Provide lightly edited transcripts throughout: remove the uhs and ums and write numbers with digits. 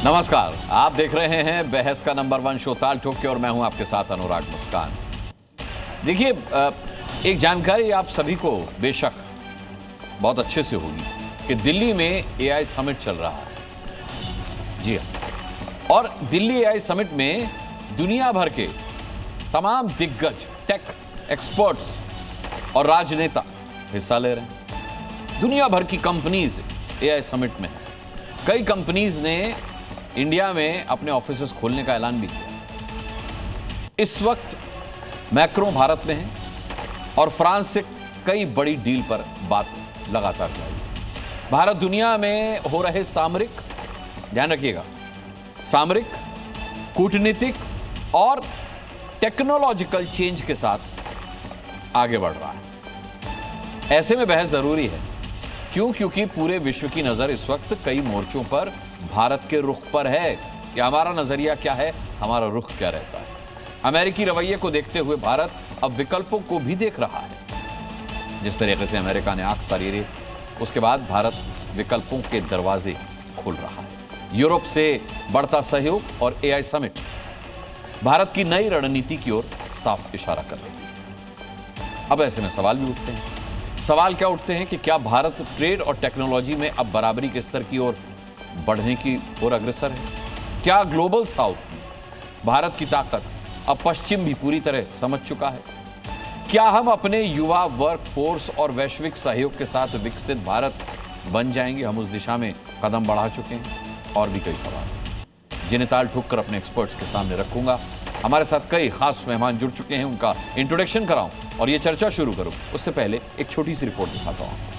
नमस्कार, आप देख रहे हैं बहस का नंबर 1 शो ताल ठोक के और मैं हूं आपके साथ अनुराग मुस्कान। देखिए, एक जानकारी आप सभी को बेशक बहुत अच्छे से होगी कि दिल्ली में एआई समिट चल रहा है। जी हां, और दिल्ली एआई समिट में दुनिया भर के तमाम दिग्गज टेक एक्सपर्ट्स और राजनेता हिस्सा ले रहे हैं। दुनिया भर की कंपनीज एआई समिट में है। कई कंपनीज ने इंडिया में अपने ऑफिसेस खोलने का ऐलान भी किया। इस वक्त मैक्रो भारत में है और फ्रांस से कई बड़ी डील पर बात लगातार जारी है। भारत दुनिया में हो रहे सामरिक, ध्यान रखिएगा, सामरिक, कूटनीतिक और टेक्नोलॉजिकल चेंज के साथ आगे बढ़ रहा है। ऐसे में बहस जरूरी है। क्यों? क्योंकि पूरे विश्व की नजर इस वक्त कई मोर्चों पर भारत के रुख पर है कि हमारा नजरिया क्या है, हमारा रुख क्या रहता है। अमेरिकी रवैये को देखते हुए भारत अब विकल्पों को भी देख रहा है। जिस तरीके से अमेरिका ने आंख तारी रे, उसके बाद भारत विकल्पों के दरवाजे खोल रहा है। यूरोप से बढ़ता सहयोग और एआई समिट भारत की नई रणनीति की ओर साफ इशारा कर रही है। अब ऐसे में सवाल भी उठते हैं। सवाल क्या उठते हैं कि क्या भारत ट्रेड और टेक्नोलॉजी में अब बराबरी के स्तर की ओर बढ़ने की ओर अग्रसर है? क्या ग्लोबल साउथ में भारत की ताकत अब पश्चिम भी पूरी तरह समझ चुका है? क्या हम अपने युवा वर्क फोर्स और वैश्विक सहयोग के साथ विकसित भारत बन जाएंगे? हम उस दिशा में कदम बढ़ा चुके हैं। और भी कई सवाल जिन्हें ताल ठोक कर अपने एक्सपर्ट्स के सामने रखूंगा। हमारे साथ कई खास मेहमान जुड़ चुके हैं, उनका इंट्रोडक्शन कराऊं और ये चर्चा शुरू करूं उससे पहले एक छोटी सी रिपोर्ट दिखाता हूं।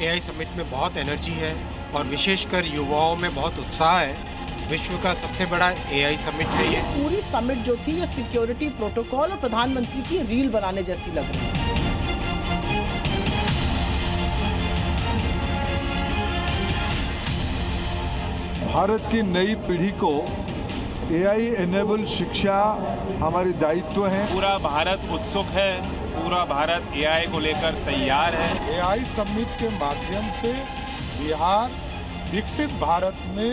एआई समिट में बहुत एनर्जी है और विशेषकर युवाओं में बहुत उत्साह है। विश्व का सबसे बड़ा एआई समिट है ये। पूरी समिट जो थी ये सिक्योरिटी प्रोटोकॉल और प्रधानमंत्री की रील बनाने जैसी लग रही है। भारत की नई पीढ़ी को एआई एनेबल शिक्षा हमारी दायित्व है। पूरा भारत उत्सुक है, पूरा भारत एआई को लेकर तैयार है। एआई समिट के माध्यम से बिहार विकसित भारत में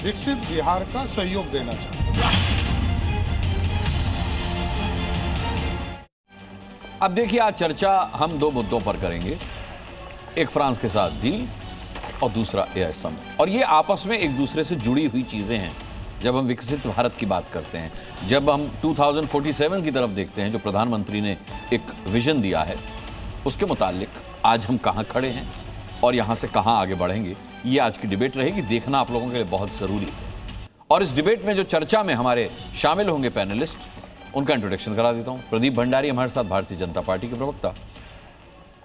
विकसित बिहार का सहयोग देना चाहता है। अब देखिए, आज चर्चा हम दो मुद्दों पर करेंगे। एक फ्रांस के साथ डील और दूसरा एआई समिट। और ये आपस में एक दूसरे से जुड़ी हुई चीजें हैं। जब हम विकसित भारत की बात करते हैं, जब हम 2047 की तरफ देखते हैं जो प्रधानमंत्री ने एक विजन दिया है, उसके मुतालिक आज हम कहां खड़े हैं और यहां से कहां आगे बढ़ेंगे, ये आज की डिबेट रहेगी। देखना आप लोगों के लिए बहुत जरूरी है। और इस डिबेट में जो चर्चा में हमारे शामिल होंगे पैनलिस्ट, उनका इंट्रोडक्शन करा देता हूं। प्रदीप भंडारी हमारे साथ भारतीय जनता पार्टी के प्रवक्ता,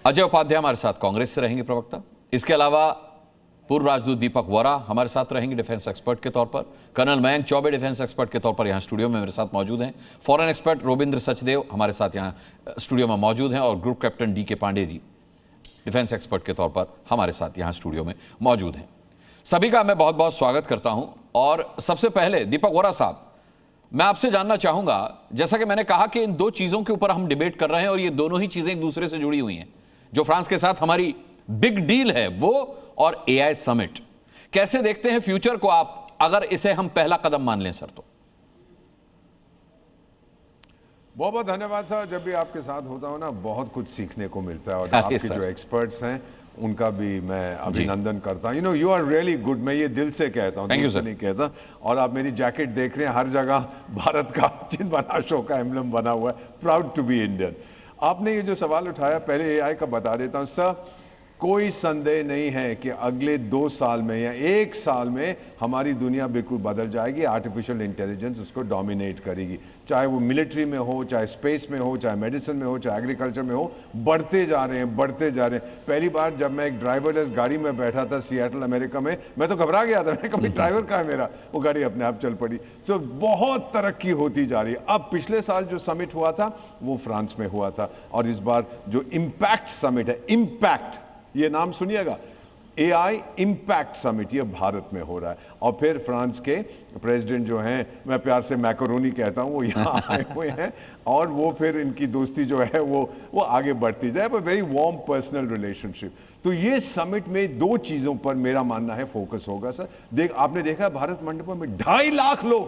अजय उपाध्याय हमारे साथ कांग्रेस से रहेंगे प्रवक्ता। इसके अलावा पूर्व राजदूत दीपक वोरा हमारे साथ रहेंगे डिफेंस एक्सपर्ट के तौर पर। Colonel Mayank Chaubey defence expert के तौर पर यहां स्टूडियो में मेरे साथ मौजूद हैं। फॉरेन एक्सपर्ट रोबिंद्र सचदेव हमारे साथ यहां स्टूडियो में मौजूद हैं और ग्रुप कैप्टन डी के पांडे जी डिफेंस एक्सपर्ट के तौर पर हमारे साथ यहां स्टूडियो में मौजूद हैं। सभी का मैं बहुत बहुत स्वागत करता हूं। और सबसे पहले दीपक वोरा साहब, मैं आपसे जानना चाहूंगा, जैसा कि मैंने कहा कि इन दो चीजों के ऊपर हम डिबेट कर रहे हैं और ये दोनों ही चीजें एक दूसरे से जुड़ी हुई हैं। जो फ्रांस के साथ हमारी बिग डील है वो, और एआई समिट। कैसे देखते हैं फ्यूचर को आप, अगर इसे हम पहला कदम मान लें सर तो? बहुत बहुत धन्यवाद सर। जब भी आपके साथ होता हूं ना, बहुत कुछ सीखने को मिलता है और आपके जो एक्सपर्ट्स हैं उनका भी मैं अभिनंदन करता हूं। You are really good. मैं ये दिल से कहता हूं, दिल से नहीं कहता। और आप मेरी जैकेट देख रहे हैं, हर जगह भारत का चिन्ह बना, शो का एम्बलम बना हुआ है। Proud to be Indian. आपने ये जो सवाल उठाया, पहले एआई का बता देता हूं सर। कोई संदेह नहीं है कि अगले 2 साल में या 1 साल में हमारी दुनिया बिल्कुल बदल जाएगी। आर्टिफिशियल इंटेलिजेंस उसको डोमिनेट करेगी, चाहे वो मिलिट्री में हो, चाहे स्पेस में हो, चाहे मेडिसिन में हो, चाहे एग्रीकल्चर में हो। बढ़ते जा रहे हैं, बढ़ते जा रहे हैं। पहली बार जब मैं एक ड्राइवरलेस गाड़ी में बैठा था सिएटल अमेरिका में, मैं तो घबरा गया था। मैं कभी ड्राइवर कहाँ है मेरा, वो गाड़ी अपने आप चल पड़ी। सो बहुत तरक्की होती जा रही है। अब पिछले साल जो समिट हुआ था वो फ्रांस में हुआ था, और इस बार जो इम्पैक्ट समिट है, इम्पैक्ट ये नाम सुनिएगा, AI इम्पैक्ट समिट, ये भारत में हो रहा है। और फिर फ्रांस के प्रेसिडेंट जो हैं, मैं प्यार से मैकरोनी कहता हूँ, वो यहाँ आए हुए हैं और वो फिर इनकी दोस्ती जो है वो आगे बढ़ती जाए, पर वेरी वार्म पर्सनल रिलेशनशिप। तो ये समिट में दो चीज़ों पर मेरा मानना है फोकस होगा सर। आपने देखा भारत मंडपम में 2.5 लाख लोग,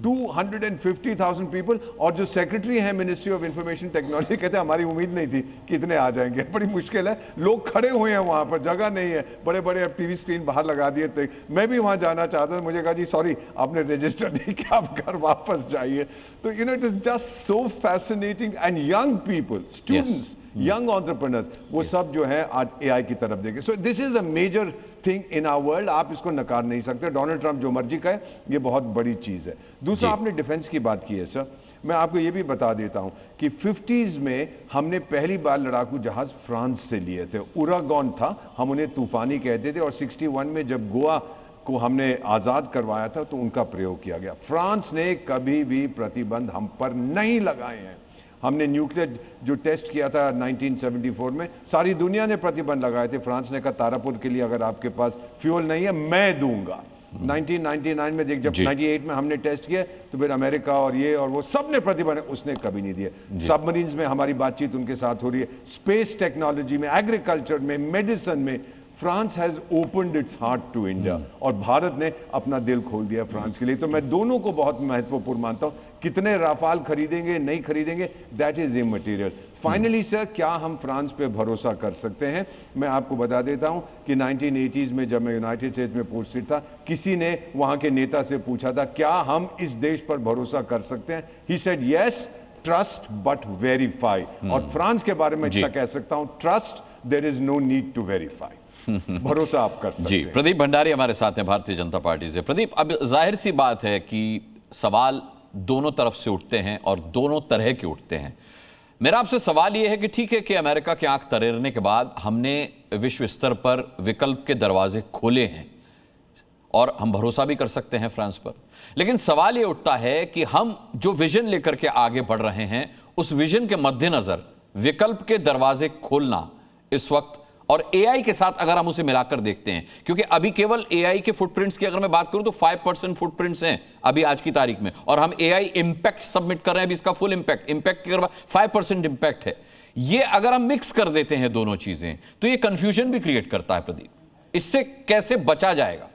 250,000 पीपल, और जो सेक्रेटरी हैं मिनिस्ट्री ऑफ इंफॉर्मेशन टेक्नोलॉजी कहते हैं हमारी उम्मीद नहीं थी कि इतने आ जाएंगे, बड़ी मुश्किल है, लोग खड़े हुए हैं वहां पर, जगह नहीं है, बड़े बड़े अब टीवी स्क्रीन बाहर लगा दिए थे। मैं भी वहां जाना चाहता था, मुझे कहा जी सॉरी आपने रजिस्टर नहीं किया, आप घर वापस जाइए। तो you know it is just so fascinating, and young people, students, young entrepreneurs, वो सब जो है आज एआई की तरफ देखें। So this is a major thing in our world, आप इसको नकार नहीं सकते। डोनाल्ड ट्रंप जो मर्जी कहे, ये बहुत बड़ी चीज है। दूसरा, आपने डिफेंस की बात की है सर, मैं आपको ये भी बता देता हूं कि 50s में हमने पहली बार लड़ाकू जहाज फ्रांस से लिए थे। उरागॉन था, हम उन्हें तूफानी कहते थे, और 61 में जब गोवा को हमने आज़ाद करवाया था तो उनका प्रयोग किया गया। फ्रांस ने कभी भी प्रतिबंध हम पर नहीं लगाए हैं। हमने न्यूक्लियर जो टेस्ट किया था 1974 में, सारी दुनिया ने प्रतिबंध लगाए थे। फ्रांस ने कहा तारापुर के लिए अगर आपके पास फ्यूल नहीं है मैं दूंगा। 1999 में जब 98 में हमने टेस्ट किया तो फिर अमेरिका और ये और वो सब ने प्रतिबंध, उसने कभी नहीं दिए। सबमरीन्स में हमारी बातचीत उनके साथ हो रही है, स्पेस टेक्नोलॉजी में, एग्रीकल्चर में, मेडिसिन में, France has opened its heart to India, और भारत ने अपना दिल खोल दिया फ्रांस के लिए। तो मैं दोनों को बहुत महत्वपूर्ण मानता हूं। कितने राफाल खरीदेंगे नहीं खरीदेंगे that is immaterial. Finally sir, क्या हम फ्रांस पे भरोसा कर सकते हैं? मैं आपको बता देता हूं कि 1980s में जब मैं यूनाइटेड स्टेट्स में पोस्टेड था, किसी ने वहां के नेता से पूछा था क्या हम इस देश पर भरोसा कर सकते हैं? He said yes, trust but verify. और फ्रांस के बारे में इतना कह सकता हूं, trust, there is no need to verify. भरोसा आप कर सकते हैं। जी, प्रदीप भंडारी हमारे साथ हैं भारतीय जनता पार्टी से। प्रदीप, अब जाहिर सी बात है कि सवाल दोनों तरफ से उठते हैं और दोनों तरह के उठते हैं। मेरा आपसे सवाल यह है कि ठीक है कि अमेरिका के आंख तरेरने के बाद हमने विश्व स्तर पर विकल्प के दरवाजे खोले हैं और हम भरोसा भी कर सकते हैं फ्रांस पर, लेकिन सवाल यह उठता है कि हम जो विजन लेकर के आगे बढ़ रहे हैं, उस विजन के मद्देनजर विकल्प के दरवाजे खोलना इस वक्त, और एआई के साथ अगर हम उसे मिलाकर देखते हैं, क्योंकि अभी केवल एआई के फुटप्रिंट्स की अगर मैं बात करूं तो 5% फुटप्रिंट्स हैं अभी आज की तारीख में, और हम एआई इंपैक्ट सबमिट कर रहे हैं अभी, इसका फुल इंपैक्ट की अगर 5% इंपैक्ट है। ये अगर हम मिक्स कर देते हैं दोनों चीजें तो ये कंफ्यूजन भी क्रिएट करता है। प्रदीप, इससे कैसे बचा जाएगा?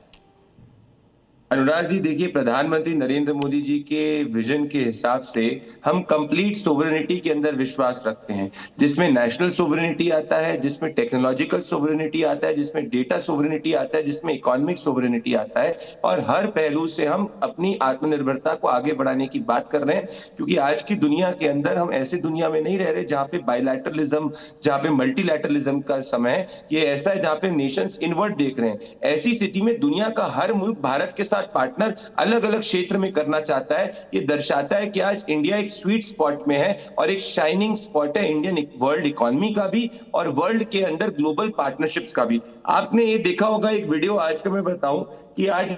अनुराग जी, देखिए, प्रधानमंत्री नरेंद्र मोदी जी के विजन के हिसाब से हम कंप्लीट सोवरेनिटी के अंदर विश्वास रखते हैं, जिसमें नेशनल सोवरेनिटी आता है, जिसमें टेक्नोलॉजिकल सोवरेनिटी आता है, जिसमें डेटा सोवरेनिटी आता है, जिसमें इकोनॉमिक सोवरेनिटी आता है, और हर पहलू से हम अपनी आत्मनिर्भरता को आगे बढ़ाने की बात कर रहे हैं। क्योंकि आज की दुनिया के अंदर हम ऐसे दुनिया में नहीं रह रहे जहां पे बायलैटरलिज्म, जहां पे मल्टीलैटरलिज्म का समय है। ये ऐसा है जहां पे नेशंस इनवर्ट देख रहे हैं। ऐसी स्थिति में दुनिया का हर मुल्क भारत के साथ पार्टनर अलग अलग क्षेत्र में करना चाहता है। ये दर्शाता है कि आज इंडिया एक स्वीट स्पॉट में है और एक शाइनिंग स्पॉट है इंडियन वर्ल्ड इकोनॉमी का भी और वर्ल्ड के अंदर ग्लोबल पार्टनरशिप्स का भी। आपने ये देखा होगा एक वीडियो, आज का मैं बताऊं कि आज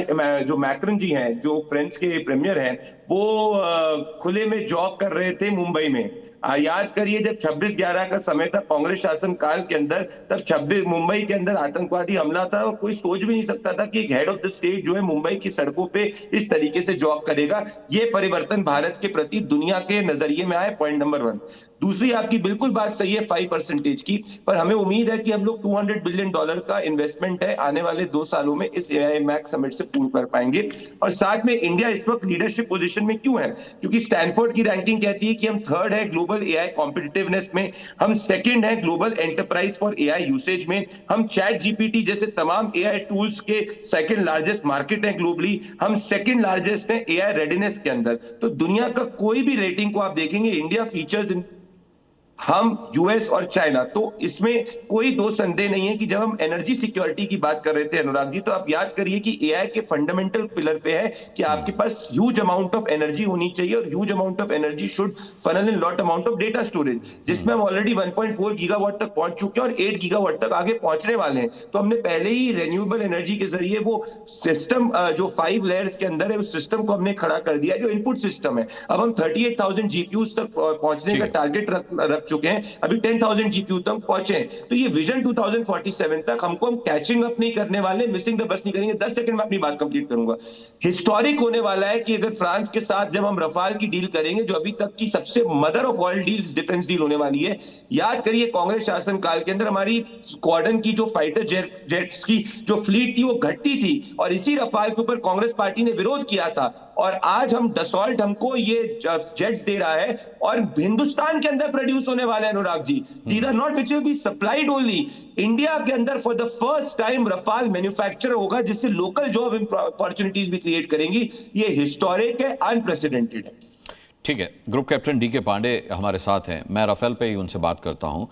जो मैक्रन जी हैं, जो फ्रांस के प्रीमियर हैं, वो खुले में जॉग कर रहे थे मुंबई में। याद करिए जब 26/11 का समय था कांग्रेस शासन काल के अंदर, तब मुंबई के अंदर आतंकवादी हमला था और कोई सोच भी नहीं सकता था कि एक हेड ऑफ द स्टेट जो है मुंबई की सड़कों पे इस तरीके से जॉग करेगा। ये परिवर्तन भारत के प्रति दुनिया के नजरिए में आए, पॉइंट नंबर 1। दूसरी, आपकी बिल्कुल बात सही है 5% की, पर हमें उम्मीद है कि हम लोग $200 बिलियन का इन्वेस्टमेंट है आने वाले 2 सालों में इस एआई मैक्स समिट से पूर्ण कर पाएंगे। और साथ में इंडिया इस वक्त लीडरशिप पोजीशन में क्यों है? क्योंकि स्टैनफोर्ड की रैंकिंग कहती है कि हम 3rd है ग्लोबल एआई कॉम्पिटिटिवनेस में, हम 2nd है global enterprise for AI usage में, हम चैट जीपीटी जैसे तमाम एआई टूल्स के 2nd लार्जेस्ट मार्केट है ग्लोबली, हम 2nd लार्जेस्ट है एआई रेडीनेस के अंदर। तो दुनिया का कोई भी रेटिंग को आप देखेंगे, इंडिया फीचर्स इन हम, यूएस और चाइना। तो इसमें कोई दो संदेह नहीं है कि जब हम एनर्जी सिक्योरिटी की बात कर रहे थे अनुराग जी, तो आप याद करिए कि एआई के फंडामेंटल पिलर पे है कि आपके पास ह्यूज अमाउंट ऑफ एनर्जी होनी चाहिए और huge amount of energy should funnel in lot amount of data storage, जिसमें हम ऑलरेडी 1.4 गीगावाट तक पहुंच चुके हैं और 8 गीगावाट तक आगे पहुंचने वाले हैं। तो हमने पहले ही रेन्यूएबल एनर्जी के जरिए वो सिस्टम जो 5 लेयर्स के अंदर है उस सिस्टम को हमने खड़ा कर दिया जो इनपुट सिस्टम है। अब हम 38,000 जीपीयूज तक पहुंचने का टारगेट रख चुके हैं, अभी 10,000 जीपीयू तक पहुंचे। तो ये विजन 2047 तक हमको हम कैचिंग अप नहीं करने वाले, मिसिंग द बस नहीं करेंगे। 10 सेकंड में अपनी बात कंप्लीट करूंगा। हिस्टोरिक होने वाला है कि अगर फ्रांस के साथ जब हम रफाल की डील करेंगे, जो अभी तक की सबसे mother of all deals defence deal होने वाली है। याद करिए कांग्रेस शासन काल के अंदर हमारी स्क्वाड्रन की जो फाइटर जेट्स की जो फ्लीट थी वो घटती थी, और इसी रफाल के ऊपर कांग्रेस पार्टी ने विरोध किया था। और आज हम डसॉल्ट हमको ये जेट्स दे रहा है और हिंदुस्तान के अंदर प्रोड्यूस होने वाले हैं। Anurag ji, these are not which will be supplied only India के अंदर। For the first time Rafale manufacture होगा, जिससे लोकल जॉब अपॉर्चुनिटीज भी क्रिएट करेंगी। ये हिस्टोरिक है, अनप्रेसिडेंटेड है। ठीक है, ग्रुप कैप्टन डी के पांडे हमारे साथ हैं। मैं राफेल पे ही उनसे बात करता हूं।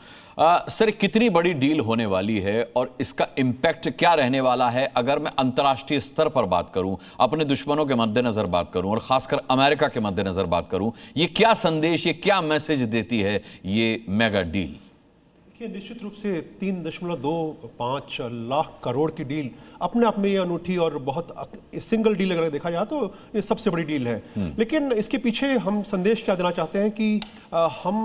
सर, कितनी बड़ी डील होने वाली है और इसका इम्पैक्ट क्या रहने वाला है? अगर मैं अंतर्राष्ट्रीय स्तर पर बात करूं, अपने दुश्मनों के मद्देनजर बात करूं और खासकर अमेरिका के मद्देनजर बात करूं, ये क्या संदेश, ये क्या मैसेज देती है ये मेगा डील? देखिए, निश्चित रूप से 3.25 लाख करोड़ की डील अपने आप में ये अनूठी और बहुत सिंगल डील अगर देखा जाए तो ये सबसे बड़ी डील है। लेकिन इसके पीछे हम संदेश क्या देना चाहते हैं कि हम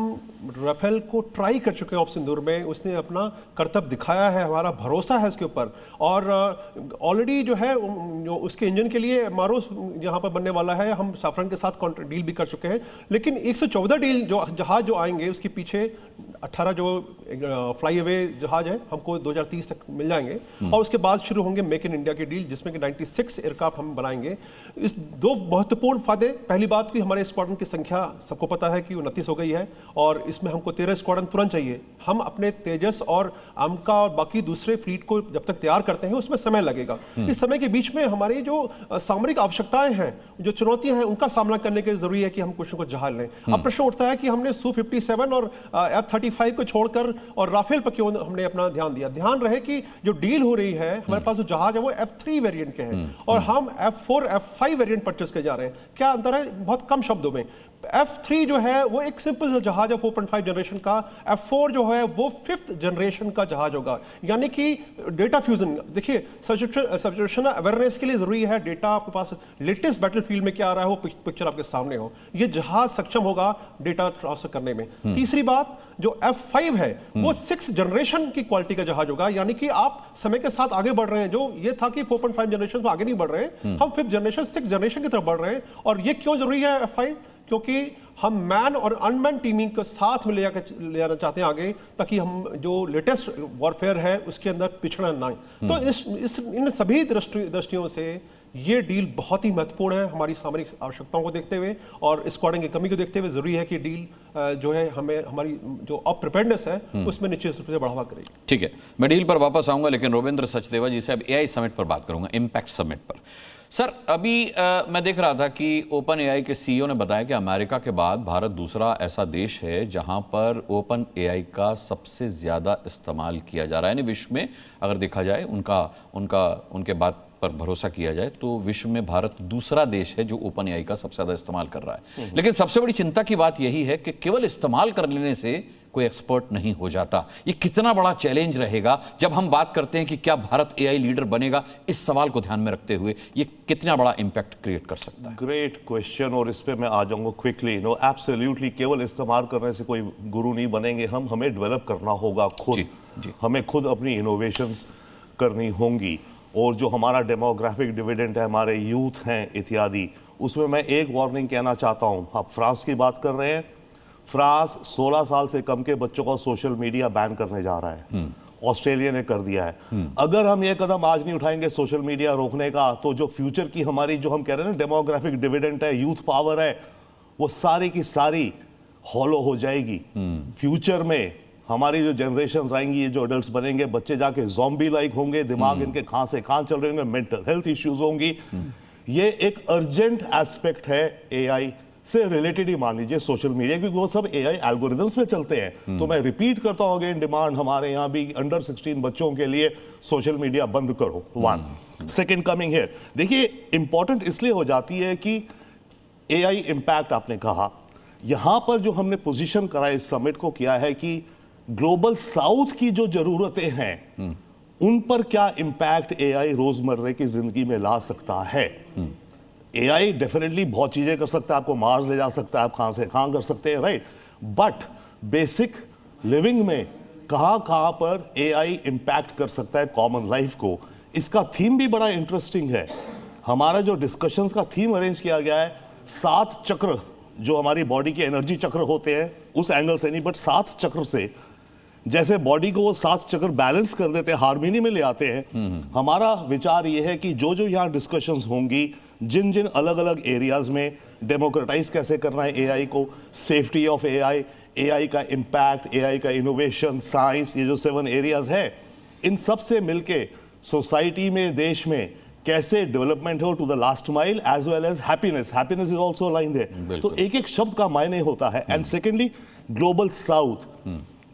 राफेल को ट्राई कर चुके हैं ऑफ सिंदूर में, उसने अपना कर्तव्य दिखाया है, हमारा भरोसा है इसके ऊपर। और ऑलरेडी जो है उसके इंजन के लिए एमआरओ यहाँ पर बनने वाला है, हम साफरन के साथ डील भी कर चुके हैं। लेकिन 114 डील जो जहाज जो आएंगे उसके पीछे 18 जो फ्लाई अवे जहाज है हमको 2030 तक मिल जाएंगे, और उसके बाद शुरू होंगे मेक इन इंडिया की डील, जिसमें कि 96 एयरक्राफ्ट हम बनाएंगे। इस दो महत्वपूर्ण फायदे, पहली बात कि हमारे स्क्वाड्रन की संख्या सबको पता है कि 29 हो गई है, और इसमें हमको 13 स्क्वाड्रन तुरंत चाहिए। हम अपने तेजस और आमका और बाकी दूसरे फ्लीट को जब तक तैयार करते हैं उसमें समय लगेगा। इस समय के बीच में हमारी जो सामरिक आवश्यकताएं हैं, जो चुनौतियां हैं, उनका सामना करने के लिए जरूरी है कि हम कुछ जहाज लें। अब प्रश्न उठता है कि हमने Su-57 और F-35 को छोड़कर और राफेल पर क्यों हमने अपना ध्यान दिया। ध्यान रहे कि जो डील हो रही है, हमारे पास जो जहाज है वो F-3 वेरिएंट के हैं और हम F-4 F-5 वेरिएंट परचेस कर जा रहे हैं। क्या अंतर है? बहुत कम शब्दों में। F-3 जो है वो एक सिंपल सा जहाज है 4.5 जनरेशन का। F-4 जो है वो 5th जनरेशन का जहाज होगा, यानी कि डेटा फ्यूजन। देखिए, सिचुएशन अवेयरनेस के लिए जरूरी है डेटा आपके पास लेटेस्ट बैटलफील्ड में क्या आ रहा है वो पिक्चर आपके सामने हो। ये जहाज सक्षम होगा डेटा ट्रांसफर करने में। तीसरी बात, जो F-5 है वो 6th जनरेशन की क्वालिटी का जहाज होगा, यानी कि आप समय के साथ आगे बढ़ रहे हैं। जो ये था कि 4.5 जनरेशन में आगे नहीं बढ़ रहे हैं, हम 5th जनरेशन 6th जनरेशन की तरफ बढ़ रहे हैं। और ये क्यों जरूरी है F-5? क्योंकि हम मैन और अनमैन टीमिंग को साथ में ले जाना चाहते हैं आगे, ताकि हम जो लेटेस्ट वॉरफेयर है उसके अंदर पिछड़ा ना। तो इन सभी दृष्टियों से ये डील बहुत ही महत्वपूर्ण है हमारी सामरिक आवश्यकताओं को देखते हुए और स्क्वाड्रन की कमी को देखते हुए। जरूरी है कि डील जो है हमें हमारी जो अप्रिपेयर्डनेस है उसमें निश्चित रूप से बढ़ावा करेगी। ठीक है, मैं डील पर वापस आऊंगा, लेकिन रोवेंद्र सचदेवा जी से अब AI समिट पर बात करूंगा, इम्पैक्ट समिट पर। सर, अभी मैं देख रहा था कि ओपन AI के CEO ने बताया कि अमेरिका के बाद भारत दूसरा ऐसा देश है जहां पर ओपन AI का सबसे ज़्यादा इस्तेमाल किया जा रहा है। यानी विश्व में अगर देखा जाए, उनके बात पर भरोसा किया जाए तो विश्व में भारत दूसरा देश है जो ओपन AI का सबसे ज़्यादा इस्तेमाल कर रहा है। लेकिन सबसे बड़ी चिंता की बात यही है कि केवल इस्तेमाल कर लेने से कोई एक्सपर्ट नहीं हो जाता। ये कितना बड़ा चैलेंज रहेगा जब हम बात करते हैं कि क्या भारत AI लीडर बनेगा? इस सवाल को ध्यान में रखते हुए ये कितना बड़ा इंपैक्ट क्रिएट कर सकता है? ग्रेट क्वेश्चन, और इस पे मैं आ जाऊंगा क्विकली। नो, एब्सोल्युटली, केवल इस्तेमाल करने से कोई गुरु नहीं बनेंगे। हमें डेवलप करना होगा खुद। हमें खुद अपनी इनोवेशंस करनी होंगी, और जो हमारा डेमोग्राफिक डिविडेंड है, हमारे यूथ हैं इत्यादि, उसमें मैं एक वार्निंग कहना चाहता हूं। आप फ्रांस की बात कर रहे हैं, फ्रांस 16 साल से कम के बच्चों को सोशल मीडिया बैन करने जा रहा है। ऑस्ट्रेलिया ने कर दिया है। अगर हम ये कदम आज नहीं उठाएंगे सोशल मीडिया रोकने का, तो जो फ्यूचर की हमारी जो हम कह रहे हैं ना डेमोग्राफिक डिविडेंड है, यूथ पावर है, वो सारी की सारी हॉलो हो जाएगी। फ्यूचर में हमारी जो जनरेशन आएंगी, ये जो एडल्ट्स बनेंगे, बच्चे जाके ज़ॉम्बी लाइक होंगे, दिमाग इनके कहां से कहां चल रहे होंगे, मेंटल हेल्थ इश्यूज होंगी। ये एक अर्जेंट एस्पेक्ट है AI से रिलेटेड ही मान लीजिए सोशल मीडिया, क्योंकि वो सब AI एल्गोरिथम्स में चलते हैं। तो मैं रिपीट करता हूं अगेन, डिमांड हमारे यहाँ भी अंडर 16 बच्चों के लिए सोशल मीडिया बंद करो। 1 सेकेंड कमिंग हियर, देखिए इंपॉर्टेंट इसलिए हो जाती है कि AI इम्पैक्ट आपने कहा, यहां पर जो हमने पोजीशन करा इस समिट को किया है कि ग्लोबल साउथ की जो जरूरतें हैं उन पर क्या इम्पैक्ट AI रोजमर्रे की जिंदगी में ला सकता है। AI डेफिनेटली बहुत चीजें कर सकता है, आपको मार्स ले जा सकता है, आप कहां से कहां कर सकते हैं, राइट। बट बेसिक लिविंग में कहाँ कहाँ पर एआई इम्पैक्ट कर सकता है कॉमन लाइफ को। इसका थीम भी बड़ा इंटरेस्टिंग है। हमारा जो डिस्कशंस का थीम अरेंज किया गया है, 7 चक्र जो हमारी बॉडी के एनर्जी चक्र होते हैं, उस एंगल से नहीं बट 7 चक्र से, जैसे बॉडी को वो 7 चक्र बैलेंस कर देते हैं, हार्मनी में ले आते हैं। हमारा विचार ये है कि जो जो यहाँ डिस्कशंस होंगी, जिन जिन अलग अलग एरियाज में डेमोक्रेटाइज कैसे करना है एआई को, सेफ्टी ऑफ एआई, एआई का इम्पैक्ट, एआई का इनोवेशन, साइंस, ये जो 7 एरियाज है, इन सब से मिलके सोसाइटी में, देश में कैसे डेवलपमेंट हो to the last mile as well as happiness. Happiness is also line there. तो एक एक शब्द का मायने होता है। एंड सेकेंडली ग्लोबल साउथ,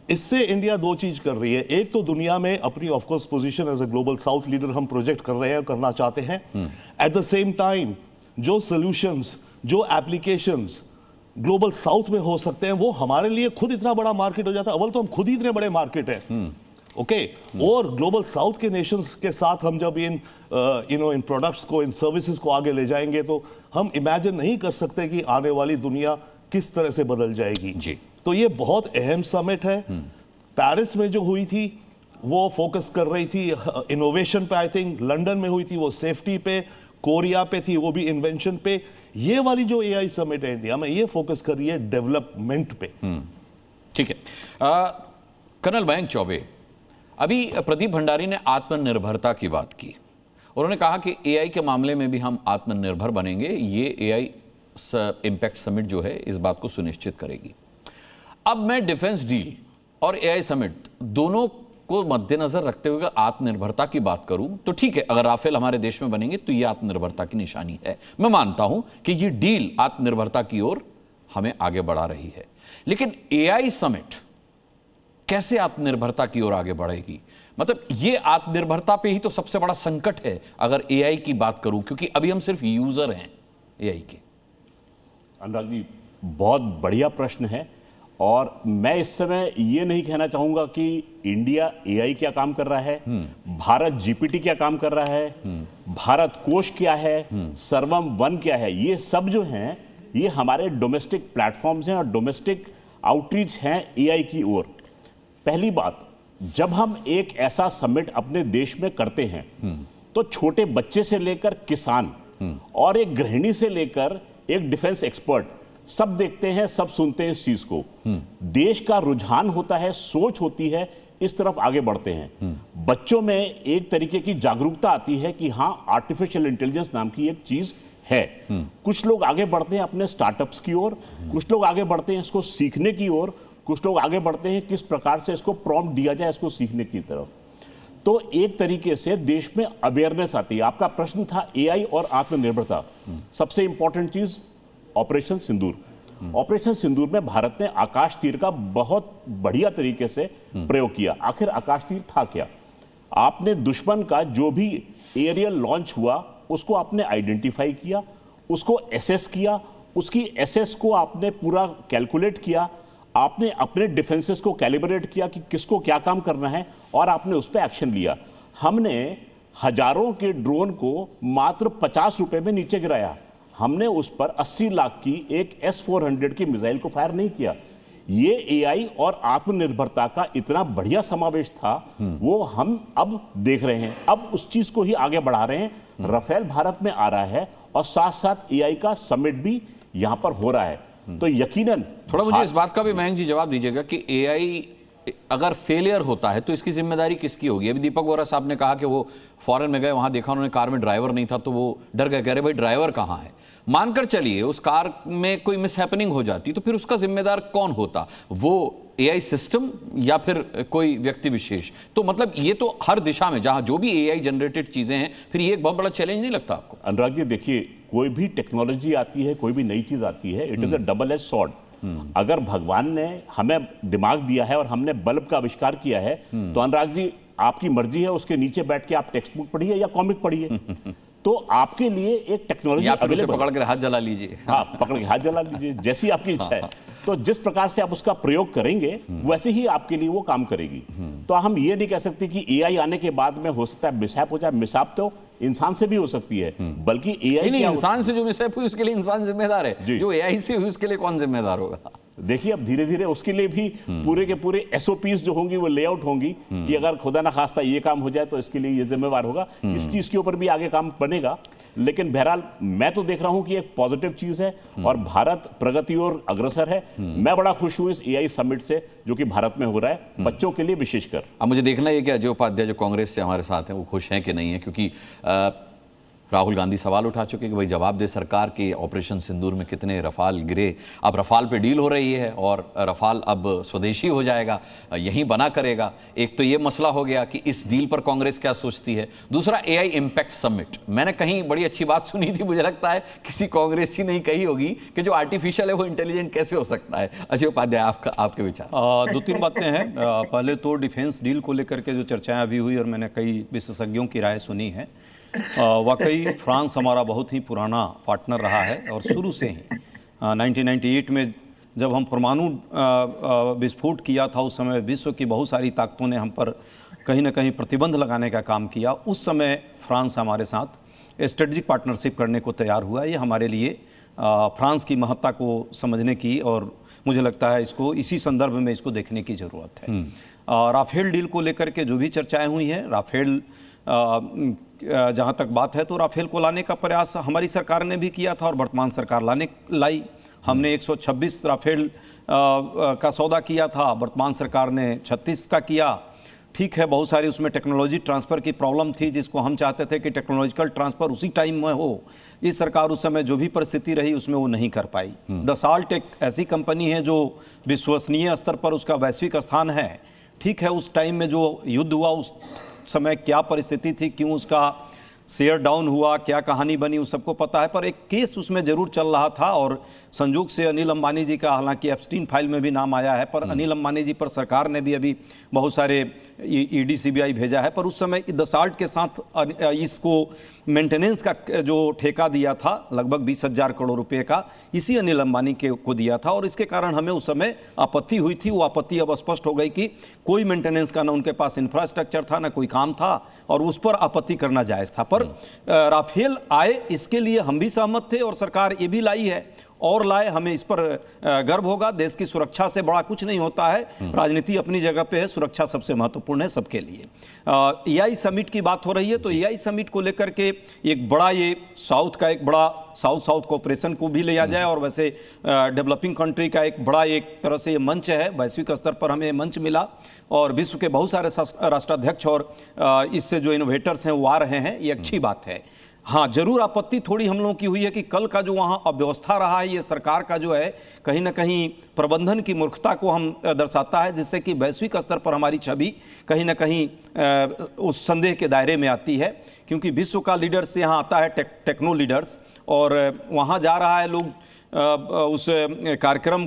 इससे इंडिया 2 चीज कर रही है। एक तो दुनिया में अपनी of course position as a global south leader हम प्रोजेक्ट कर रहे हैं और करना चाहते हैं। एट द सेम टाइम जो सॉल्यूशंस, जो एप्लीकेशंस ग्लोबल साउथ में हो सकते हैं, वो हमारे लिए खुद इतना बड़ा मार्केट हो जाता है। अव्वल तो हम खुद ही इतने बड़े मार्केट हैं, ओके। और ग्लोबल साउथ के नेशंस के साथ हम जब इन इन प्रोडक्ट्स को, इन सर्विसेज को आगे ले जाएंगे, तो हम इमेजिन नहीं कर सकते कि आने वाली दुनिया किस तरह से बदल जाएगी जी। तो ये बहुत अहम समिट है। पेरिस में जो हुई थी वो फोकस कर रही थी इनोवेशन पे, आई थिंक लंदन में हुई थी वो सेफ्टी पे, कोरिया पे थी वो भी इन्वेंशन पे। ये वाली जो एआई समिट है इंडिया में, ये फोकस कर रही है डेवलपमेंट पे। ठीक है। कर्नल मयंक चौबे, अभी प्रदीप भंडारी ने आत्मनिर्भरता की बात की। उन्होंने कहा कि एआई के मामले में भी हम आत्मनिर्भर बनेंगे। ये एआई इम्पैक्ट समिट जो है इस बात को सुनिश्चित करेगी। अब मैं डिफेंस डील और एआई समिट दोनों को मद्देनजर रखते हुए आत्मनिर्भरता की बात करूं तो ठीक है, अगर राफेल हमारे देश में बनेंगे तो यह आत्मनिर्भरता की निशानी है। मैं मानता हूं कि यह डील आत्मनिर्भरता की ओर हमें आगे बढ़ा रही है, लेकिन एआई समिट कैसे आत्मनिर्भरता की ओर आगे बढ़ेगी? मतलब ये आत्मनिर्भरता पे ही तो सबसे बड़ा संकट है अगर एआई की बात करूं, क्योंकि अभी हम सिर्फ यूजर हैं एआई के। अनुराग जी, बहुत बढ़िया प्रश्न है। और मैं इस समय ये नहीं कहना चाहूंगा कि इंडिया एआई क्या काम कर रहा है, भारत जीपीटी क्या काम कर रहा है, भारत कोश क्या है, सर्वम वन क्या है। ये सब जो हैं ये हमारे डोमेस्टिक प्लेटफॉर्म्स हैं और डोमेस्टिक आउटरीच हैं एआई की ओर। पहली बात, जब हम एक ऐसा समिट अपने देश में करते हैं तो छोटे बच्चे से लेकर किसान और एक गृहिणी से लेकर एक डिफेंस एक्सपर्ट सब देखते हैं, सब सुनते हैं इस चीज को। देश का रुझान होता है, सोच होती है, इस तरफ आगे बढ़ते हैं। बच्चों में एक तरीके की जागरूकता आती है कि हाँ, आर्टिफिशियल इंटेलिजेंस नाम की एक चीज है। कुछ लोग आगे बढ़ते हैं अपने स्टार्टअप्स की ओर, कुछ लोग आगे बढ़ते हैं इसको सीखने की ओर, कुछ लोग आगे बढ़ते हैं किस प्रकार से इसको प्रॉम्प्ट दिया जाए इसको सीखने की तरफ। तो एक तरीके से देश में अवेयरनेस आती है। आपका प्रश्न था एआई और आत्मनिर्भरता। सबसे इंपॉर्टेंट चीज ऑपरेशन सिंदूर। ऑपरेशन सिंदूर में भारत ने आकाश तीर का बहुत बढ़िया तरीके से प्रयोग किया। आखिर आकाश तीर था क्या? आपने दुश्मन का जो भी एरियल लॉन्च हुआ उसको आपने आइडेंटिफाई किया, उसको एसेस किया, उसकी एसेस को आपने पूरा कैलकुलेट किया, आपने अपने डिफेंसेस को कैलिब्रेट किया कि किसको क्या काम करना है और आपने उस पर एक्शन लिया। हमने हजारों के ड्रोन को मात्र 50 रुपए में नीचे गिराया। हमने उस पर 80 लाख की एक S-400 की मिसाइल को फायर नहीं किया। ये एआई और आत्मनिर्भरता का इतना बढ़िया समावेश था, वो हम अब देख रहे हैं। अब उस चीज को ही आगे बढ़ा रहे हैं। राफेल भारत में आ रहा है और साथ साथ एआई का समिट भी यहां पर हो रहा है। तो यकीनन थोड़ा मुझे इस बात का भी मयंक जी जवाब दीजिएगा कि एआई अगर फेलियर होता है तो इसकी जिम्मेदारी किसकी होगी? अभी दीपक वोरा साहब ने कहा कि वो फॉरेन में गए, वहां देखा उन्होंने कार में ड्राइवर नहीं था तो वो डर गए, कह रहे भाई ड्राइवर कहाँ है। मानकर चलिए उस कार में कोई मिसहैपनिंग हो जाती तो फिर उसका जिम्मेदार कौन होता? वो एआई सिस्टम या फिर कोई व्यक्ति विशेष? तो मतलब ये तो हर दिशा में जहां जो भी एआई जनरेटेड चीजें हैं, फिर ये एक बहुत बड़ा चैलेंज नहीं लगता आपको? अनुराग जी देखिए, कोई भी टेक्नोलॉजी आती है, कोई भी नई चीज आती है, it is a double edge sword. अगर भगवान ने हमें दिमाग दिया है और हमने बल्ब का आविष्कार किया है तो अनुराग जी आपकी मर्जी है, उसके नीचे बैठ के आप टेक्स्ट बुक पढ़िए या कॉमिक पढ़िए। तो आपके लिए एक टेक्नोलॉजी अवेलेबल, पकड़ कर हाथ जला लीजिए। हाँ, पकड़ के हाथ जला लीजिए, जैसी आपकी इच्छा है। तो जिस प्रकार से आप उसका प्रयोग करेंगे वैसे ही आपके लिए वो काम करेगी। तो हम ये नहीं कह सकते कि एआई आने के बाद में हो सकता है मिसहैप हो जाए। मिसहैप तो इंसान से भी हो सकती है, बल्कि एआई नहीं, इंसान से जो मिसहैप हुई उसके लिए इंसान जिम्मेदार है, जो एआई से हुई उसके लिए कौन जिम्मेदार होगा? देखिए अब धीरे धीरे उसके लिए भी पूरे के पूरे एसओपीज जो होंगी वो लेआउट होंगी कि अगर खुदा ना खास्ता ये काम हो जाए तो इसके लिए ये जिम्मेवार होगा। इस चीज के ऊपर भी आगे काम बनेगा। लेकिन बहरहाल मैं तो देख रहा हूं कि एक पॉजिटिव चीज है और भारत प्रगति और अग्रसर है। मैं बड़ा खुश हूं इस एआई समिट से जो कि भारत में हो रहा है, बच्चों के लिए विशेषकर। अब मुझे देखना है कि अजय उपाध्याय जो कांग्रेस से हमारे साथ हैं वो खुश हैं कि नहीं है, क्योंकि राहुल गांधी सवाल उठा चुके कि भाई जवाब दे सरकार के ऑपरेशन सिंदूर में कितने रफाल गिरे। अब रफाल पे डील हो रही है और रफाल अब स्वदेशी हो जाएगा, यहीं बना करेगा। एक तो ये मसला हो गया कि इस डील पर कांग्रेस क्या सोचती है। दूसरा एआई इम्पैक्ट समिट, मैंने कहीं बड़ी अच्छी बात सुनी थी, मुझे लगता है किसी कांग्रेसी नहीं कही होगी कि जो आर्टिफिशियल है वो इंटेलिजेंट कैसे हो सकता है। अजय उपाध्याय आपके विचार। दो तीन बातें हैं। पहले तो डिफेंस डील को लेकर के जो चर्चाएं अभी हुई और मैंने कई विशेषज्ञों की राय सुनी है, वाकई फ्रांस हमारा बहुत ही पुराना पार्टनर रहा है और शुरू से ही 1998 में जब हम परमाणु विस्फोट किया था उस समय विश्व की बहुत सारी ताकतों ने हम पर कहीं ना कहीं प्रतिबंध लगाने का काम किया। उस समय फ्रांस हमारे साथ स्ट्रेटजिक पार्टनरशिप करने को तैयार हुआ। ये हमारे लिए फ्रांस की महत्ता को समझने की और मुझे लगता है इसको इसी संदर्भ में इसको देखने की ज़रूरत है। राफेल डील को लेकर के जो भी चर्चाएँ हुई हैं, राफेल जहाँ तक बात है तो राफेल को लाने का प्रयास हमारी सरकार ने भी किया था और वर्तमान सरकार लाई। हमने 126 राफेल का सौदा किया था, वर्तमान सरकार ने 36 का किया। ठीक है, बहुत सारी उसमें टेक्नोलॉजी ट्रांसफ़र की प्रॉब्लम थी जिसको हम चाहते थे कि टेक्नोलॉजिकल ट्रांसफ़र उसी टाइम में हो। इस सरकार उस समय जो भी परिस्थिति रही उसमें वो नहीं कर पाई। दसाल्ट एक ऐसी कंपनी है जो विश्वसनीय स्तर पर उसका वैश्विक स्थान है। ठीक है, उस टाइम में जो युद्ध हुआ उस समय क्या परिस्थिति थी, क्यों उसका शेयर डाउन हुआ, क्या कहानी बनी, उस सबको पता है। पर एक केस उसमें ज़रूर चल रहा था और संयोग से अनिल अंबानी जी का, हालांकि एप्स्टीन फाइल में भी नाम आया है, पर अनिल अंबानी जी पर सरकार ने भी अभी बहुत सारे ईडी सीबीआई भेजा है। पर उस समय दसाल्ट के साथ इसको मेंटेनेंस का जो ठेका दिया था लगभग 20,000 करोड़ रुपए का, इसी अनिल अंबानी को दिया था और इसके कारण हमें उस समय आपत्ति हुई थी। वो आपत्ति अब स्पष्ट हो गई कि कोई मेंटेनेंस का ना उनके पास इंफ्रास्ट्रक्चर था, ना कोई काम था और उस पर आपत्ति करना जायज़ था। पर राफेल आए, इसके लिए हम भी सहमत थे और सरकार ये भी लाई है और लाए, हमें इस पर गर्व होगा। देश की सुरक्षा से बड़ा कुछ नहीं होता है, राजनीति अपनी जगह पे है, सुरक्षा सबसे महत्वपूर्ण है सबके लिए। एआई समिट की बात हो रही है तो एआई समिट को लेकर के एक बड़ा, ये साउथ का एक बड़ा साउथ कोऑपरेशन को भी लिया जाए और वैसे डेवलपिंग कंट्री का एक बड़ा एक तरह से ये मंच है, वैश्विक स्तर पर हमें मंच मिला और विश्व के बहुत सारे राष्ट्राध्यक्ष और इससे जो इनोवेटर्स हैं वो आ रहे हैं, ये अच्छी बात है। हाँ, जरूर आपत्ति थोड़ी हम लोगों की हुई है कि कल का जो वहाँ अव्यवस्था रहा है, ये सरकार का जो है कहीं ना कहीं प्रबंधन की मूर्खता को हम दर्शाता है, जिससे कि वैश्विक स्तर पर हमारी छवि कहीं ना कहीं उस संदेह के दायरे में आती है। क्योंकि विश्व का लीडर्स यहाँ आता है, टेक्नो लीडर्स, और वहाँ जा रहा है लोग उस कार्यक्रम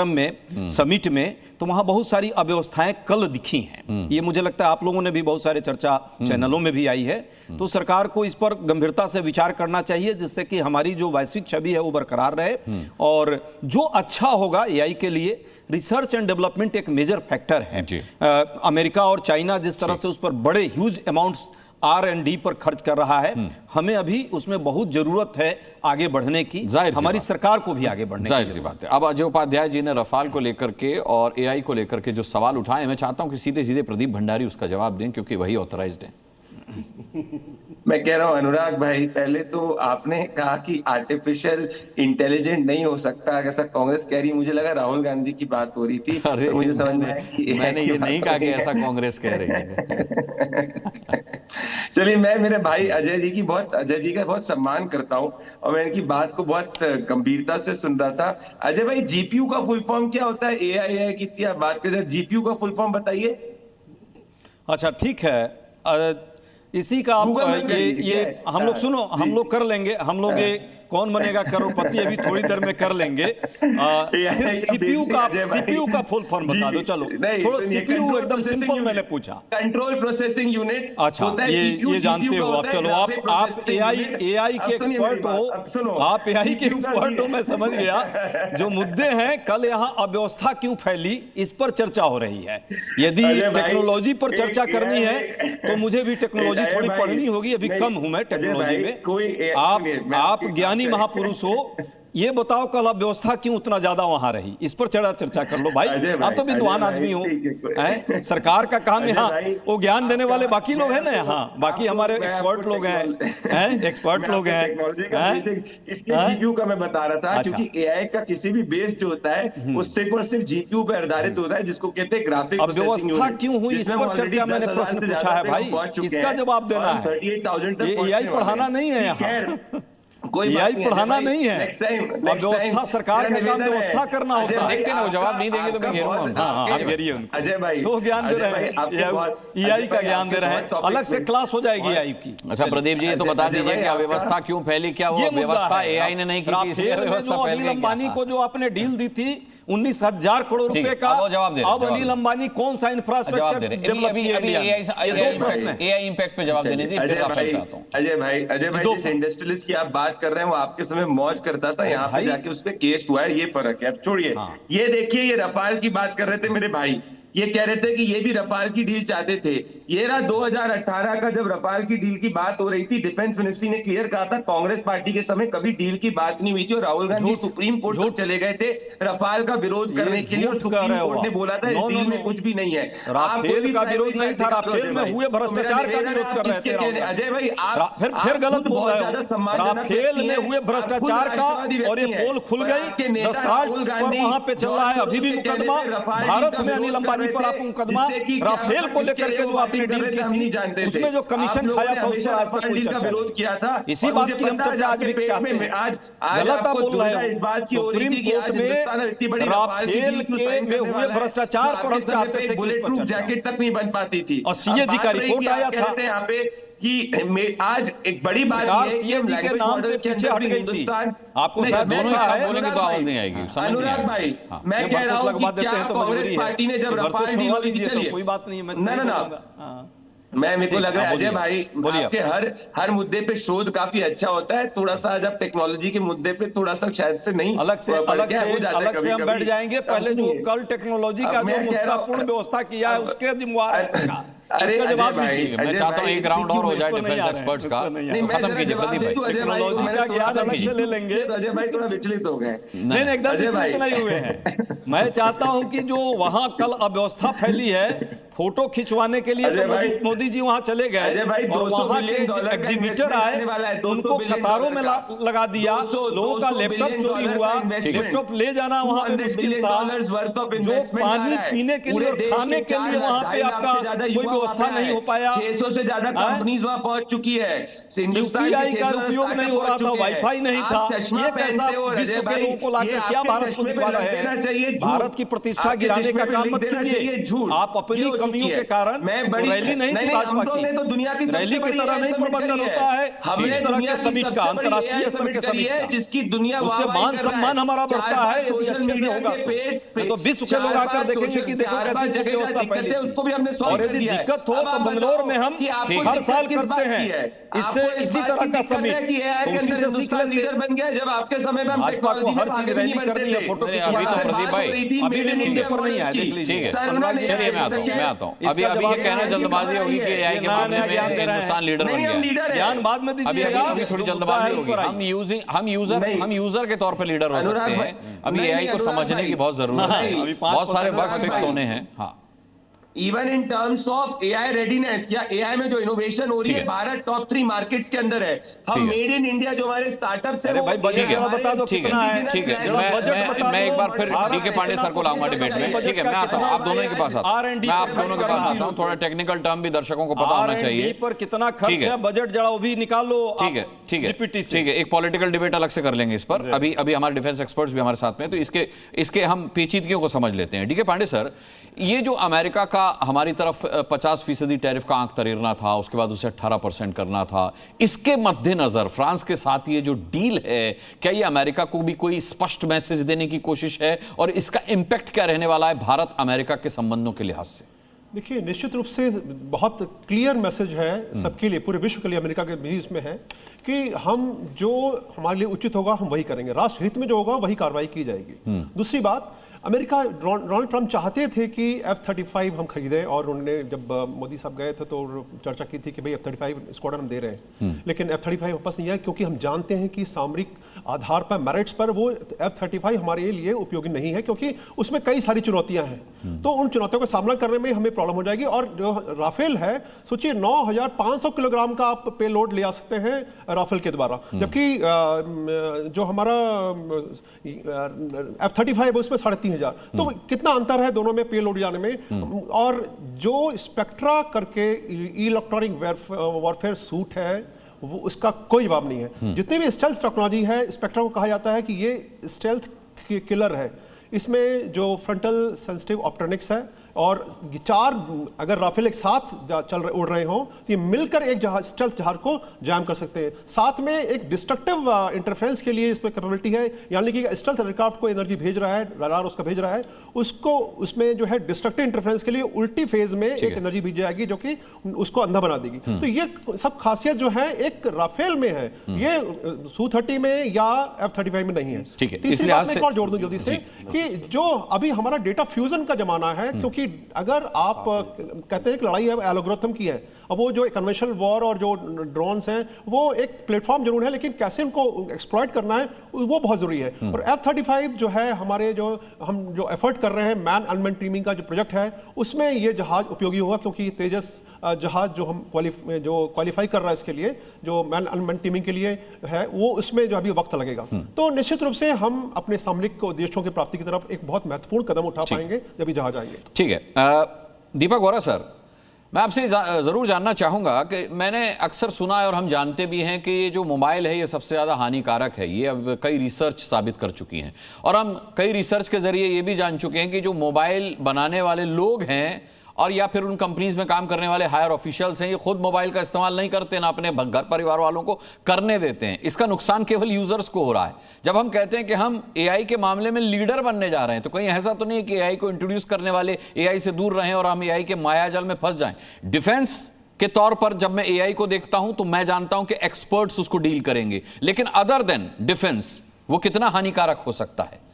में, समिट में, तो वहाँ बहुत सारी अव्यवस्थाएं कल दिखी हैं। ये मुझे लगता है आप लोगों ने भी बहुत सारे चर्चा चैनलों में भी आई है। तो सरकार को इस पर गंभीरता से विचार करना चाहिए जिससे कि हमारी जो वैश्विक छवि है वो बरकरार रहे और जो अच्छा होगा एआई के लिए। रिसर्च एंड डेवलपमेंट एक मेजर फैक्टर है। अमेरिका और चाइना जिस तरह से उस पर बड़े ह्यूज अमाउंट्स R&D पर खर्च कर रहा है, हमें अभी उसमें बहुत जरूरत है आगे बढ़ने की, हमारी सरकार को भी आगे बढ़ने की। जाहिर सी बात है। अब अजय उपाध्याय जी ने रफाल को लेकर के और एआई को लेकर के जो सवाल उठाए, मैं चाहता हूं कि सीधे सीधे प्रदीप भंडारी उसका जवाब दें क्योंकि वही ऑथराइज्ड है। मैं कह रहा हूं अनुराग भाई, पहले तो आपने कहा कि आर्टिफिशियल इंटेलिजेंट नहीं हो सकता, ऐसा कांग्रेस कह रही, मुझे लगा राहुल गांधी की बात हो रही थी। तो मुझे समझ में आया कि मैंने ये नहीं कहा कि ऐसा कांग्रेस कह रही है। चलिए, मैं मेरे भाई अजय जी का बहुत सम्मान करता हूं और मैं इनकी बात को बहुत गंभीरता से सुन रहा था। अजय भाई, जीपीयू का फुल फॉर्म क्या होता है? एआई की इतनी बात कर, जीपीयू का फुल फॉर्म बताइए। अच्छा, ठीक है, इसी का आप ये हम लोग सुनो, हम लोग कर लेंगे, हम लोग ये कौन बनेगा करोड़पति अभी थोड़ी देर में कर लेंगे। सीपीयू का फुल फॉर्म बता दो। चलो, थोड़ा सीपीयू एकदम सिंपल मैंने पूछा। Control processing unit. अच्छा, ये जानते हो आप। चलो, आप एआई के एक्सपर्ट हो, आप एआई के एक्सपर्ट हो, मैं समझ गया। जो मुद्दे हैं, कल यहाँ अव्यवस्था क्यों फैली, इस पर चर्चा हो रही है। यदि टेक्नोलॉजी पर चर्चा करनी है तो मुझे भी टेक्नोलॉजी थोड़ी पढ़नी होगी, अभी कम हूं मैं टेक्नोलॉजी में। आप ज्ञानी महापुरुष हो, ये बताओ कल अव्यवस्था क्यों उतना ज्यादा वहां रही, इस पर चर्चा कर लो भाई। आप तो विद्वान आदमी हो, सरकार का काम यहाँ वो ज्ञान देने वाले बाकी लोग हैं ना, यहाँ बाकी हमारे एक्सपर्ट लोग हैं, एक्सपर्ट लोग हैं। इसके जीपीयू का मैं बता रहा था, क्योंकि एआई का किसी भी बेस जो होता है वो सिर्फ और सिर्फ जीपीयू पे आधारित होता है, जिसको कहते हैं ग्राफिक प्रोसेसिंग यूनिट। अव्यवस्था क्यों हुई इस पर चर्चा मैंने प्रश्न पूछा है भाई, इसका जवाब देना है। ये एआई पढ़ाना नहीं है यहाँ, कोई एआई पढ़ाना नहीं है, व्यवस्था सरकार का काम व्यवस्था करना होता है। देखते ना वो जवाब नहीं देंगे तो मैं घेरूंगा। हाँ आप घेरिए उनको। अजय भाई तो ज्ञान दे रहे हैं, एआई का ज्ञान दे रहे हैं, अलग से क्लास हो जाएगी एआई की। अच्छा प्रदीप जी, ये तो बता दीजिए कि अव्यवस्था क्यों फैली, क्या वो व्यवस्था एआई ने नहीं की थी इसलिए व्यवस्था फैल गई? अनिल अंबानी को जो आपने डील दी थी 19,000 करोड़ रुपए का, अब अनिल अंबानी कौन सा इंफ्रास्ट्रक्चर डेवलप किया? ये दो प्रश्न हैं। एआई इंपैक्ट पे जवाब देने दीजिए। अजय भाई जिस इंडस्ट्रियलिस्ट की आप बात कर रहे हैं वो आपके समय मौज करता था, यहाँ पे जाके उस पे केस हुआ है, ये फर्क है। अब छोड़िए, ये देखिए, ये रफाल की बात कर रहे थे मेरे भाई, ये कह रहे थे कि ये भी रफाल की डील चाहते थे। ये रहा 2018 का, जब रफाल की डील की बात हो रही थी, डिफेंस मिनिस्ट्री ने क्लियर कहा था कांग्रेस पार्टी के समय कभी डील की बात नहीं हुई थी, और राहुल गांधी सुप्रीम कोर्ट तक चले गए थे रफाल का विरोध करने के लिए, और सुप्रीम कोर्ट ने बोला था इस डील में कुछ भी नहीं है। राफेल का विरोध नहीं था, राफेल में हुए भ्रष्टाचार का विरोध कर रहे थे। अजय भाई आप फिर गलत बोल रहे हो, राफेल में हुए भ्रष्टाचार का, और ये पोल खुल गई, 10 साल पर वहां पे चल रहा है अभी भी मुकदमा भारत में। अनिल अंबानी पर आप मुकदमा राफेल को लेकर के जो आपने डील की थी, उसमें जो कमीशन खाया था उस पर आज तक कोई चर्चा नहीं। इसी बात की हम चर्चा आज भी चाहते हैं। गलत आप बोल रहे हो, सुप्रीम कोर्ट में राफेल के में हुए भ्रष्टाचार पर हम चाहते थे कि जैकेट तक नहीं बन पाती थी, और सीएजी का रिपोर्ट आया था यहाँ पे कि आज एक बड़ी बात है सीएजी के नाम पे पीछे हट गई थी। आपको शायद बोलेंगे तो आवाज नहीं आएगी। अनुराग भाई, मैं कह रहा हूं कि क्या कांग्रेस पार्टी ने जब रफाल डील हुई थी, चलिए कोई बात नहीं, मेरे को लग रहा है अजय भाई आपके हर मुद्दे पे शोध काफी अच्छा होता है, थोड़ा सा जब टेक्नोलॉजी के मुद्दे पे थोड़ा सा शायद से नहीं अलग से हम बैठ जाएंगे। पहले जो कल टेक्नोलॉजी का जो महत्वपूर्ण व्यवस्था किया है उसके जिम्मेवार है सरकार। अरे जवाब भाई, मैं चाहता हूँ एक राउंड और हो जाए डिफेंस एक्सपर्ट्स का, खत्म कीजिए प्रदीप भाई। टेक्नोलॉजी का ज्ञान अलग से ले लेंगे। अजय भाई थोड़ा विचलित हो गए। नहीं एकदम विचलित नहीं हुए हैं। मैं चाहता हूं कि जो वहां कल अव्यवस्था फैली है, फोटो खिंचवाने के लिए तो मोदी जी वहां चले गए, और वहां के एग्जीबिटर आए, उनको कतारों में लगा दिया, लोगों का लैपटॉप चोरी हुआ, लैपटॉप ले जाना वहां पे मुश्किल था। जो पानी पीने के लिए और खाने के लिए वहां पे आपका कोई व्यवस्था नहीं हो पाया। 600 से ज्यादा कंपनीज वहां पहुंच चुकी है, यूपीआई का उपयोग नहीं हो रहा था, वाईफाई नहीं था। ये कैसा विश्व के लोगों को लाकर क्या भारत को दिखा रहे हैं? भारत की प्रतिष्ठा गिराने का काम मत कीजिए। आप अपनी कमियों के कारण रैली नहीं थी भाजपा की, रैली की तरह नहीं प्रबंधन होता है इस तरह के समिट का, अंतर्राष्ट्रीय स्तर के समिट का, जिसकी दुनिया उससे मान सम्मान हमारा बढ़ता है यदि अच्छे से होगा। तो विश्व के लोग आकर देखेंगे कि देखो कैसी व्यवस्था फैली, उसको भी हमने और यदि दिक्कत हो तो बंगलोर में हम हर साल करते हैं इससे इसी तरह का समिट, तो उसी से सीख लेंगे। बन गया जब आपके समय में भाजपा को हर चीज रैली करनी है, फोटो खिंचवाना है। प्रदीप भाई अभी भी मुद्दे पर नहीं है, देख लीजिए। चलिए मैं आता हूँ। अभी ये कहना जल्दबाजी होगी कि एआई के मामले में हिंदुस्तान लीडर बन गया। ज्ञान बाद में दीजिएगा, अभी थोड़ी जल्दबाजी होगी। हम यूजर के तौर पे लीडर हो सकते हैं। अभी एआई को समझने की बहुत जरूरत है, बहुत सारे वक्त फिक्स होने हैं। हाँ, even in terms of AI readiness या एआई में जो इनोवेशन हो रही है, भारत टॉप 3 मार्केट्स के अंदर है। हम मेड इन इंडिया जो हमारे स्टार्टअप्स है, भाई बजट बता दो कितना है। ठीक है, मैं एक बार फिर डीके पांडे सर को लाऊंगा डिबेट में। ठीक है, मैं आता हूँ, आप दोनों के पास आता हूँ, मैं आप दोनों के पास आता हूँ। थोड़ा टेक्निकल टर्म भी दर्शकों को पता होना चाहिए। पर कितना खर्च है, बजट जरा वो भी निकालो। ठीक है, ठीक है, एक पॉलिटिकल डिबेट अलग से कर लेंगे इस पर। अभी हमारे डिफेंस एक्सपर्ट्स भी हमारे साथ में, तो इसके हम पेचीदगियों को समझ लेते हैं। डीके पांडे सर, ये जो अमेरिका का हमारी तरफ 50% टैरिफ का आंक तरीरना था, उसके बाद उसे 18% करना था, इसके मद्देनजर फ्रांस के साथ ये जो डील है, क्या ये अमेरिका को भी कोई स्पष्ट मैसेज देने की कोशिश है, और इसका इंपैक्ट क्या रहने वाला है भारत अमेरिका के संबंधों के लिहाज से? देखिए, निश्चित रूप से बहुत क्लियर मैसेज है सबके लिए, पूरे विश्व के लिए, अमेरिका के भी इसमें है कि हम जो हमारे लिए उचित होगा हम वही करेंगे, राष्ट्र हित में जो होगा वही कार्रवाई की जाएगी। दूसरी बात, अमेरिका, डोनाल्ड ट्रंप चाहते थे कि F-35 हम खरीदें, और उन्होंने जब मोदी साहब गए थे तो चर्चा की थी कि भाई F-35 स्क्वाड्रन हम दे रहे हैं, लेकिन F-35 वापस नहीं आया, क्योंकि हम जानते हैं कि सामरिक आधार पर, मेरिट्स पर वो F-35 हमारे लिए उपयोगी नहीं है, क्योंकि उसमें कई सारी चुनौतियां हैं। तो उन चुनौतियों का सामना करने में हमें प्रॉब्लम हो जाएगी। और जो राफेल है, सोचिए 9500 किलोग्राम का आप पेलोड ले आ सकते हैं राफेल के द्वारा, जबकि जो हमारा F-35 है उसमें 3500। तो कितना अंतर है दोनों में पेलोड जाने में। और जो स्पेक्ट्रा करके इलेक्ट्रॉनिक वॉरफेयर सूट है, वो उसका कोई जवाब नहीं है। जितनी भी स्टेल्थ टेक्नोलॉजी है, स्पेक्ट्रा को कहा जाता है कि ये स्टेल्थ किलर है। इसमें जो फ्रंटल सेंसिटिव ऑप्टोनिक्स है, और 4 अगर राफेल एक साथ उड़ रहे हो तो ये मिलकर एक स्टेल्थ जहाज को जैम कर सकते हैं। साथ में एक डिस्ट्रक्टिव इंटरफेरेंस के लिए इसमें कैपेबिलिटी है, यानी कि स्टेल्थ एयरक्राफ्ट को एनर्जी भेज रहा है, रडार उसका भेज रहा है, उसको उसमें जो है डिस्ट्रक्टिव इंटरफेरेंस के लिए उल्टी फेज में एक एनर्जी भेज जाएगी जो कि उसको अंधा बना देगी। तो ये सब खासियत जो है एक राफेल में है, ये Su-30 में या F-35 में नहीं है। तीसरी बात मैं एक और जोड़ दूं जल्दी से, कि जो अभी हमारा डेटा फ्यूजन का जमाना है, क्योंकि अगर आप कहते हैं कि लड़ाई अब एल्गोरिथम की है, अब वो जो कन्वेंशनल वॉर और जो ड्रोन्स हैं वो एक प्लेटफॉर्म जरूर है, लेकिन कैसे उनको एक्सप्लॉइट करना है वो बहुत जरूरी है। और F-35 जो है हमारे हम जो एफर्ट कर रहे हैं, मैन अनमैन्ड टीमिंग का जो प्रोजेक्ट है, उसमें ये जहाज उपयोगी होगा, क्योंकि तेजस जहाज जो हम क्वालिफाई कर रहा है इसके लिए, जो मैन अनमैन्ड टीमिंग के लिए है, वो उसमें जो अभी वक्त लगेगा। तो निश्चित रूप से हम अपने सामरिक उद्देश्यों की प्राप्ति की तरफ एक बहुत महत्वपूर्ण कदम उठा पाएंगे जब ये जहाज आएंगे। ठीक है, दीपक वोरा सर, मैं आपसे ज़रूर जानना चाहूँगा कि मैंने अक्सर सुना है और हम जानते भी हैं कि ये जो मोबाइल है ये सबसे ज़्यादा हानिकारक है। ये अब कई रिसर्च साबित कर चुकी हैं, और हम कई रिसर्च के ज़रिए ये भी जान चुके हैं कि जो मोबाइल बनाने वाले लोग हैं और या फिर उन कंपनीज में काम करने वाले हायर ऑफिशियल्स हैं, ये खुद मोबाइल का इस्तेमाल नहीं करते, ना अपने घर परिवार वालों को करने देते हैं। इसका नुकसान केवल यूजर्स को हो रहा है। जब हम कहते हैं कि हम एआई के मामले में लीडर बनने जा रहे हैं, तो कहीं ऐसा तो नहीं है कि एआई को इंट्रोड्यूस करने वाले एआई से दूर रहें और हम एआई के मायाजाल में फंस जाएं। डिफेंस के तौर पर जब मैं एआई को देखता हूं तो मैं जानता हूं कि एक्सपर्ट्स उसको डील करेंगे, लेकिन अदर देन डिफेंस वो कितना हानिकारक हो सकता है?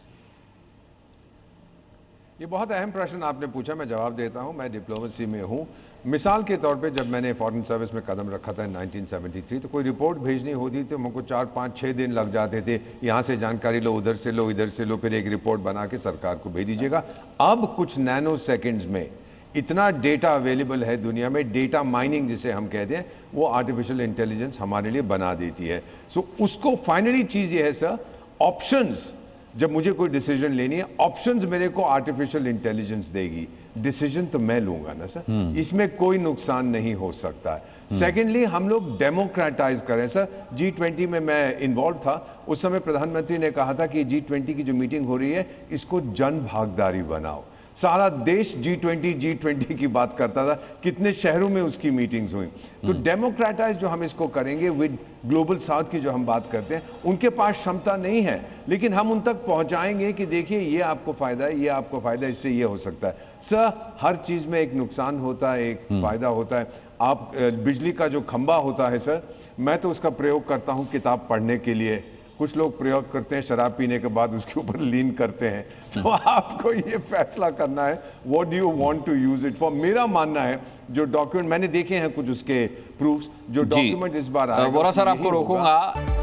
ये बहुत अहम प्रश्न आपने पूछा, मैं जवाब देता हूं। मैं डिप्लोमेसी में हूं। मिसाल के तौर पे जब मैंने फॉरेन सर्विस में कदम रखा था 1973, तो कोई रिपोर्ट भेजनी होती थी, हमको 4, 5, 6 दिन लग जाते थे। यहाँ से जानकारी लो, उधर से लो, इधर से लो, फिर एक रिपोर्ट बना के सरकार को भेज दीजिएगा। अब कुछ नैनो सेकेंड्स में इतना डेटा अवेलेबल है दुनिया में, डेटा माइनिंग जिसे हम कहते हैं, वो आर्टिफिशियल इंटेलिजेंस हमारे लिए बना देती है। सो उसको फाइनली चीज़ ये है सर, ऑप्शंस, जब मुझे कोई डिसीजन लेनी है, ऑप्शंस मेरे को आर्टिफिशियल इंटेलिजेंस देगी, डिसीजन तो मैं लूंगा ना सर, इसमें कोई नुकसान नहीं हो सकता है। सेकेंडली, हम लोग डेमोक्रेटाइज करें सर। G20 में मैं इन्वॉल्व था, उस समय प्रधानमंत्री ने कहा था कि G20 की जो मीटिंग हो रही है इसको जन भागीदारी बनाओ। सारा देश G20 की बात करता था, कितने शहरों में उसकी मीटिंग्स हुई। तो डेमोक्रेटाइज जो हम इसको करेंगे विद ग्लोबल साउथ की जो हम बात करते हैं, उनके पास क्षमता नहीं है, लेकिन हम उन तक पहुंचाएंगे कि देखिए ये आपको फायदा है, ये आपको फायदा है, इससे ये हो सकता है। सर, हर चीज में एक नुकसान होता है, एक फायदा होता है। आप बिजली का जो खंबा होता है सर, मैं तो उसका प्रयोग करता हूँ किताब पढ़ने के लिए, कुछ लोग प्रयोग करते हैं शराब पीने के बाद उसके ऊपर लीन करते हैं। तो आपको ये फैसला करना है, what do you want to use it for. मेरा मानना है जो डॉक्यूमेंट मैंने देखे हैं कुछ उसके प्रूफ्स, जो डॉक्यूमेंट इस बार आएगा, वोरा सर आपको रोकूंगा।